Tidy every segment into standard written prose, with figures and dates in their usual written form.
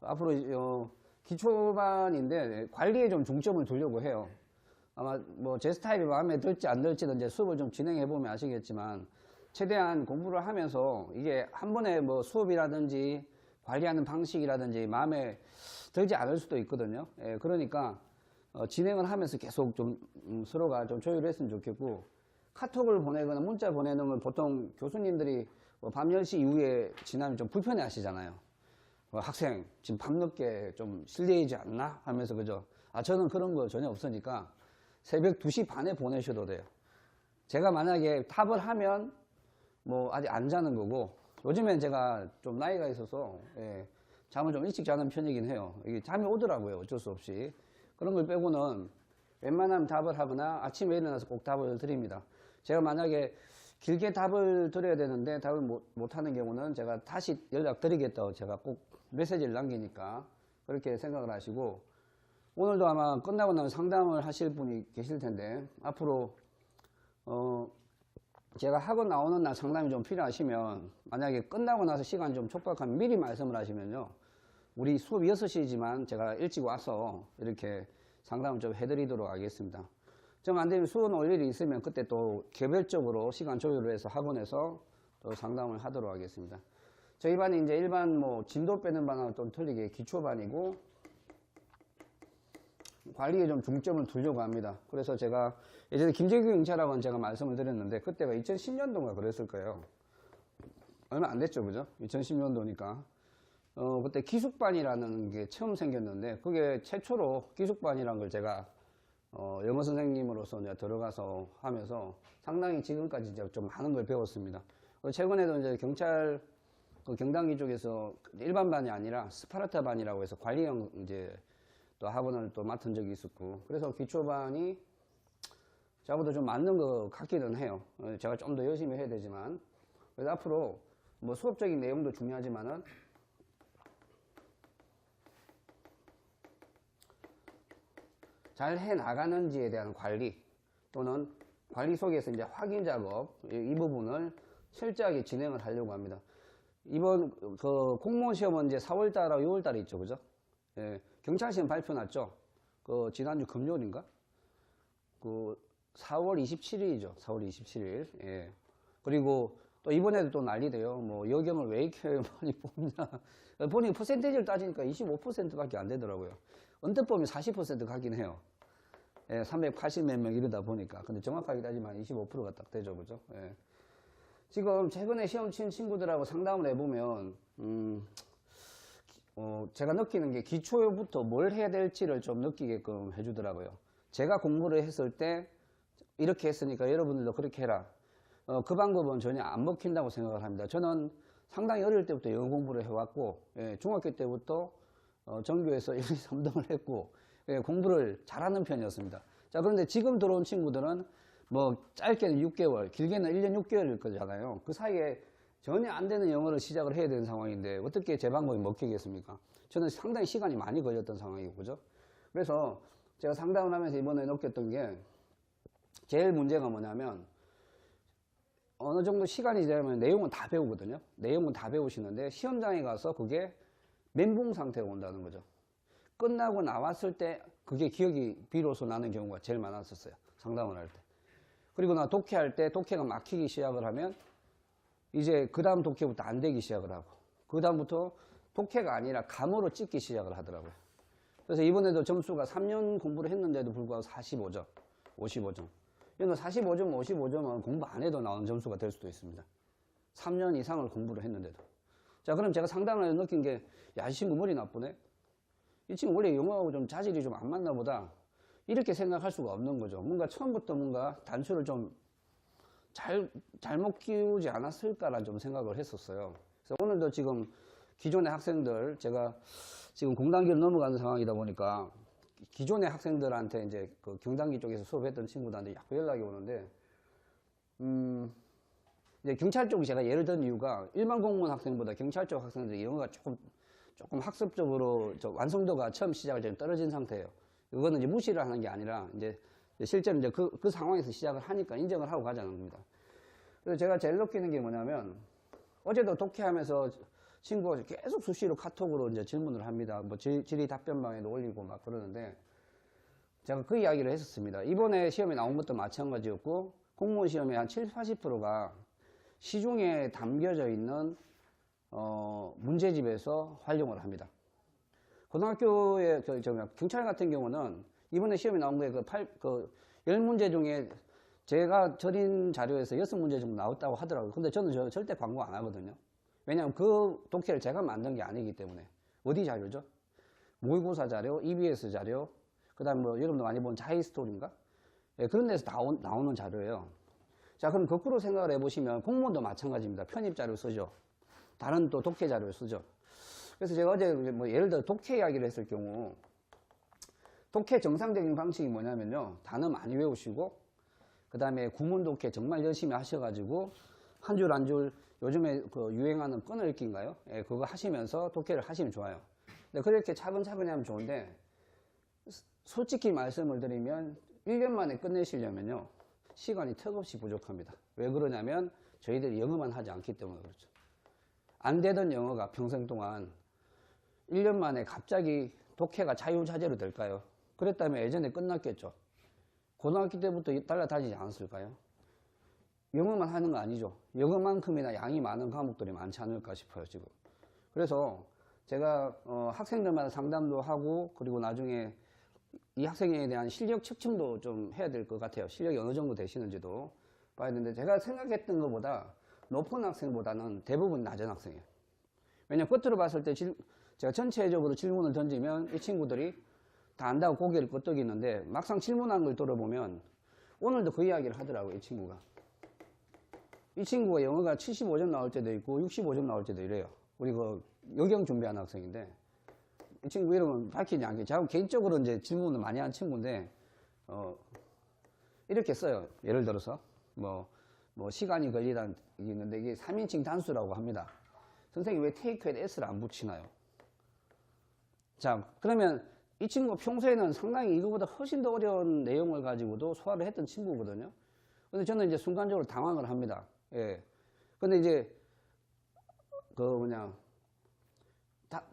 앞으로 기초반인데 관리에 좀 중점을 두려고 해요. 아마 뭐 제 스타일이 마음에 들지 안 들지는 이제 수업을 좀 진행해 보면 아시겠지만 최대한 공부를 하면서 이게 한 번에 뭐 수업이라든지 관리하는 방식이라든지 마음에 들지 않을 수도 있거든요. 예, 그러니까 진행을 하면서 계속 좀 서로가 좀 조율을 했으면 좋겠고, 카톡을 보내거나 문자 보내는 건 보통 교수님들이 밤 10시 이후에 지나면 좀 불편해 하시잖아요. 학생 지금 밤늦게 좀 실례이지 않나 하면서, 그죠? 저는 그런 거 전혀 없으니까 새벽 2시 반에 보내셔도 돼요. 제가 만약에 탑을 하면 뭐 아직 안 자는 거고, 요즘엔 제가 좀 나이가 있어서 잠을 좀 일찍 자는 편이긴 해요. 이게 잠이 오더라고요, 어쩔 수 없이. 그런 걸 빼고는 웬만하면 답을 하거나 아침에 일어나서 꼭 답을 드립니다. 제가 만약에 길게 답을 드려야 되는데 답을 못 하는 경우는 제가 다시 연락 드리겠다고 제가 꼭 메시지를 남기니까 그렇게 생각을 하시고, 오늘도 아마 끝나고 나면 상담을 하실 분이 계실 텐데, 앞으로 제가 학원 나오는 날 상담이 좀 필요하시면, 만약에 끝나고 나서 시간이 좀 촉박하면 미리 말씀을 하시면요, 우리 수업 6시지만 제가 일찍 와서 이렇게 상담을 좀 해드리도록 하겠습니다. 좀 안되면 수원 올 일이 있으면 그때 또 개별적으로 시간 조율을 해서 학원에서 또 상담을 하도록 하겠습니다. 저희 반이 이제 일반 뭐 진도 빼는 반하고 좀 틀리게 기초반이고 관리에 좀 중점을 두려고 합니다. 그래서 제가 예전에 김재규 영차라고는 제가 말씀을 드렸는데, 그때가 2010년도인가 그랬을 거예요. 얼마 안 됐죠, 그죠? 2010년도니까. 그때 기숙반이라는 게 처음 생겼는데, 그게 최초로 기숙반이라는 걸 제가 영어 선생님으로서 이제 들어가서 하면서 상당히 지금까지 이제 좀 많은 걸 배웠습니다. 최근에도 이제 경찰 경단기 쪽에서 일반반이 아니라 스파르타반이라고 해서 관리형 이제 또 학원을 또 맡은 적이 있었고, 그래서 기초반이 저보다 좀 맞는 것 같기는 해요. 제가 좀 더 열심히 해야 되지만, 그래서 앞으로 뭐 수업적인 내용도 중요하지만은 잘 해나가는지에 대한 관리, 또는 관리 속에서 이제 확인 작업, 이 부분을 철저하게 진행을 하려고 합니다. 이번 그 공무원 시험은 이제 4월달하고 6월달에 있죠, 그죠? 예, 경찰 시험 발표 났죠? 지난주 금요일인가? 4월 27일이죠. 4월 27일. 예. 그리고 또 이번에도 또 난리돼요. 뭐 여경을 왜 이렇게 많이 뽑냐. 보니 퍼센테이지를 따지니까 25%밖에 안 되더라고요. 언뜻 보면 40% 가긴 해요. 예, 380몇 명 이러다 보니까. 근데 정확하게 따지면 25%가 딱 되죠, 그죠? 예. 지금 최근에 시험 친 친구들하고 상담을 해보면 제가 느끼는 게 기초부터 뭘 해야 될지를 좀 느끼게끔 해주더라고요. 제가 공부를 했을 때 이렇게 했으니까 여러분들도 그렇게 해라. 그 방법은 전혀 안 먹힌다고 생각을 합니다. 저는 상당히 어릴 때부터 영어 공부를 해왔고, 중학교 때부터 전교에서 1, 2, 3등을 했고, 공부를 잘하는 편이었습니다. 자, 그런데 지금 들어온 친구들은 뭐 짧게는 6개월, 길게는 1년 6개월일 거잖아요. 그 사이에 전혀 안 되는 영어를 시작을 해야 되는 상황인데 어떻게 제 방법이 먹히겠습니까? 저는 상당히 시간이 많이 걸렸던 상황이고, 그죠? 그래서 제가 상담을 하면서 이번에 느꼈던 게, 제일 문제가 뭐냐면 어느 정도 시간이 지나면 내용은 다 배우거든요. 내용은 다 배우시는데 시험장에 가서 그게 멘붕 상태가 온다는 거죠. 끝나고 나왔을 때 그게 기억이 비로소 나는 경우가 제일 많았었어요, 상담을 할 때. 그리고 나 독해할 때 독해가 막히기 시작을 하면 이제 그 다음 독해부터 안 되기 시작을 하고, 그 다음부터 독해가 아니라 감으로 찍기 시작을 하더라고요. 그래서 이번에도 점수가 3년 공부를 했는데도 불구하고 45점, 55점. 이건 45점, 55점은 공부 안 해도 나오는 점수가 될 수도 있습니다. 3년 이상을 공부를 했는데도. 자, 그럼 제가 상담을 해서 느낀 게, 야, 이 친구 머리 나쁘네? 이 친구 원래 영어하고 좀 자질이 좀 안 맞나 보다. 이렇게 생각할 수가 없는 거죠. 뭔가 처음부터 뭔가 단추를 좀 잘못 끼우지 않았을까라는 좀 생각을 했었어요. 그래서 오늘도 지금 기존의 학생들, 제가 지금 공단기를 넘어가는 상황이다 보니까 기존의 학생들한테 이제 그 경단기 쪽에서 수업했던 친구들한테 자꾸 연락이 오는데, 이제 경찰 쪽이 제가 예를 든 이유가, 일반 공무원 학생보다 경찰 쪽 학생들이 영어가 조금 학습적으로 완성도가 처음 시작할 때는 떨어진 상태예요. 이거는 이제 무시를 하는 게 아니라, 이제 실제로 이제 그 상황에서 시작을 하니까 인정을 하고 가자는 겁니다. 그래서 제가 제일 느끼는 게 뭐냐면, 어제도 독해하면서 친구가 계속 수시로 카톡으로 이제 질문을 합니다. 뭐 질의 답변방에도 올리고 막 그러는데 제가 그 이야기를 했었습니다. 이번에 시험에 나온 것도 마찬가지였고 공무원 시험의 한 70, 80%가 시중에 담겨져 있는 문제집에서 활용을 합니다. 고등학교의 경찰 같은 경우는 이번에 시험에 나온 거에 그 10문제 중에 제가 저린 자료에서 6문제 정도 나왔다고 하더라고요. 근데 저는 절대 광고 안 하거든요. 왜냐하면 그 독해를 제가 만든 게 아니기 때문에. 어디 자료죠? 모의고사 자료, EBS 자료, 그 다음 뭐 여러분도 많이 본 자이스토리인가? 예, 그런 데서 나오는 자료예요. 자, 그럼 거꾸로 생각을 해보시면 공무원도 마찬가지입니다. 편입 자료 쓰죠. 다른 또 독해 자료를 쓰죠. 그래서 제가 어제 뭐 예를 들어 독해 이야기를 했을 경우 독해 정상적인 방식이 뭐냐면요. 단어 많이 외우시고 그 다음에 구문 독해 정말 열심히 하셔가지고 한 줄 한 줄 요즘에 그 유행하는 끈을 읽기인가요? 예, 그거 하시면서 독해를 하시면 좋아요. 근데 그렇게 차근차근히 하면 좋은데 솔직히 말씀을 드리면 1년 만에 끝내시려면요. 시간이 턱없이 부족합니다. 왜 그러냐면 저희들이 영어만 하지 않기 때문에 그렇죠. 안 되던 영어가 평생 동안 1년 만에 갑자기 독해가 자유자재로 될까요? 그랬다면 예전에 끝났겠죠. 고등학교 때부터 따라다니지 않았을까요? 영어만 하는 거 아니죠. 영어만큼이나 양이 많은 과목들이 많지 않을까 싶어요, 지금. 그래서 제가 학생들마다 상담도 하고 그리고 나중에 이 학생에 대한 실력 측정도 좀 해야 될 것 같아요. 실력이 어느 정도 되시는지도 봐야 되는데 제가 생각했던 것보다 높은 학생보다는 대부분 낮은 학생이에요. 왜냐면 겉으로 봤을 때 제가 전체적으로 질문을 던지면 이 친구들이 다 안다고 고개를 끄덕이는데 막상 질문한 걸 들어보면 오늘도 그 이야기를 하더라고요. 이 친구가 영어가 75점 나올 때도 있고 65점 나올 때도 이래요. 우리 그 여경 준비하는 학생인데 이 친구 이름은 밝히지 않게 제가 개인적으로 이제 질문을 많이 한 친구인데 이렇게 써요. 예를 들어서 뭐 시간이 걸리다는 게 있는데 이게 3인칭 단수라고 합니다. 선생님 왜 테이크에 S를 안 붙이나요? 자, 그러면 이 친구가 평소에는 상당히 이거보다 훨씬 더 어려운 내용을 가지고도 소화를 했던 친구거든요. 근데 저는 이제 순간적으로 당황을 합니다. 예. 근데 이제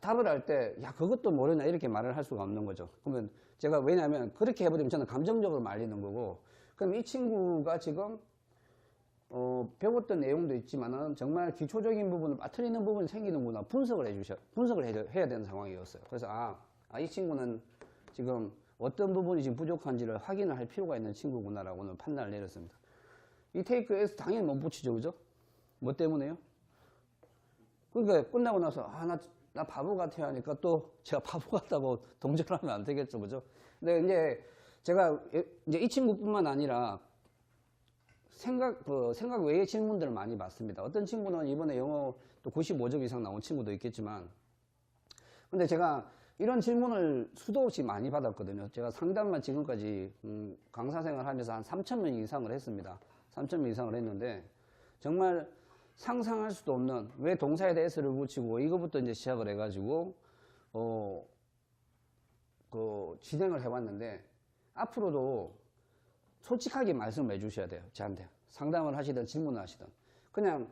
답을 할 때, 야, 그것도 모르냐, 이렇게 말을 할 수가 없는 거죠. 그러면 제가 왜냐면 그렇게 해버리면 저는 감정적으로 말리는 거고, 그럼 이 친구가 지금, 배웠던 내용도 있지만은 정말 기초적인 부분을 빠뜨리는 부분이 생기는구나. 분석을 해야 되는 상황이었어요. 그래서, 이 친구는 지금 어떤 부분이 지금 부족한지를 확인을 할 필요가 있는 친구구나라고는 판단을 내렸습니다. 이 테이크에서 당연히 못 붙이죠, 그죠? 뭐 때문에요? 그러니까 끝나고 나서, 나 바보 같아 하니까 또 제가 바보 같다고 동정을 하면 안 되겠죠, 그죠? 근데 이제 제가 이제 이 친구뿐만 아니라 생각 외의 질문들을 많이 받습니다. 어떤 친구는 이번에 영어 또 95점 이상 나온 친구도 있겠지만, 근데 제가 이런 질문을 수도 없이 많이 받았거든요. 제가 상담만 지금까지 강사 생활 하면서 한 3,000명 이상을 했습니다. 3,000명 이상을 했는데 정말 상상할 수도 없는 왜 동사에 대해서를 붙이고 이거부터 이제 시작을 해가지고 진행을 해왔는데 앞으로도 솔직하게 말씀을 해주셔야 돼요. 저한테 상담을 하시든 질문을 하시든 그냥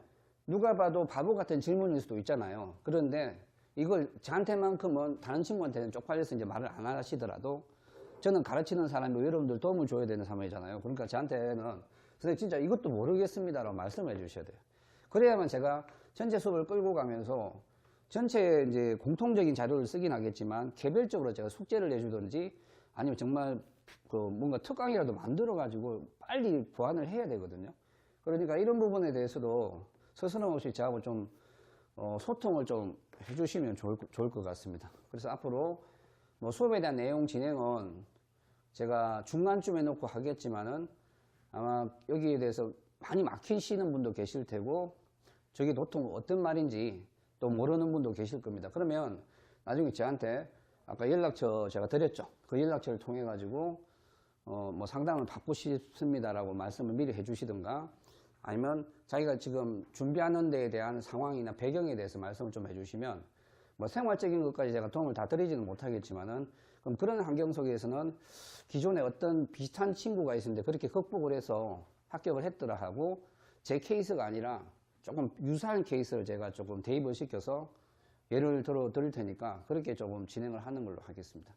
누가 봐도 바보 같은 질문일 수도 있잖아요. 그런데 이걸 저한테만큼은 다른 친구한테는 쪽팔려서 이제 말을 안 하시더라도 저는 가르치는 사람이 여러분들 도움을 줘야 되는 사람이잖아요. 그러니까 저한테는 선생님 진짜 이것도 모르겠습니다라고 말씀해 주셔야 돼요. 그래야만 제가 전체 수업을 끌고 가면서 전체 이제 공통적인 자료를 쓰긴 하겠지만 개별적으로 제가 숙제를 내주든지 아니면 정말 뭔가 특강이라도 만들어 가지고 빨리 보완을 해야 되거든요. 그러니까 이런 부분에 대해서도 서스럼없이 저하고 좀 소통을 좀 해주시면 좋을 것 같습니다. 그래서 앞으로 뭐 수업에 대한 내용 진행은 제가 중간쯤에 놓고 하겠지만은 아마 여기에 대해서 많이 막히시는 분도 계실 테고 저게 도통 어떤 말인지 또 모르는 분도 계실 겁니다. 그러면 나중에 저한테 아까 연락처 제가 드렸죠. 그 연락처를 통해 가지고 뭐 상담을 받고 싶습니다라고 말씀을 미리 해주시든가 아니면 자기가 지금 준비하는 데에 대한 상황이나 배경에 대해서 말씀을 좀 해주시면 뭐 생활적인 것까지 제가 도움을 다 드리지는 못하겠지만은 그럼 그런 환경 속에서는 기존에 어떤 비슷한 친구가 있었는데 그렇게 극복을 해서 합격을 했더라 하고 제 케이스가 아니라 조금 유사한 케이스를 제가 조금 대입을 시켜서 예를 들어 드릴 테니까 그렇게 조금 진행을 하는 걸로 하겠습니다.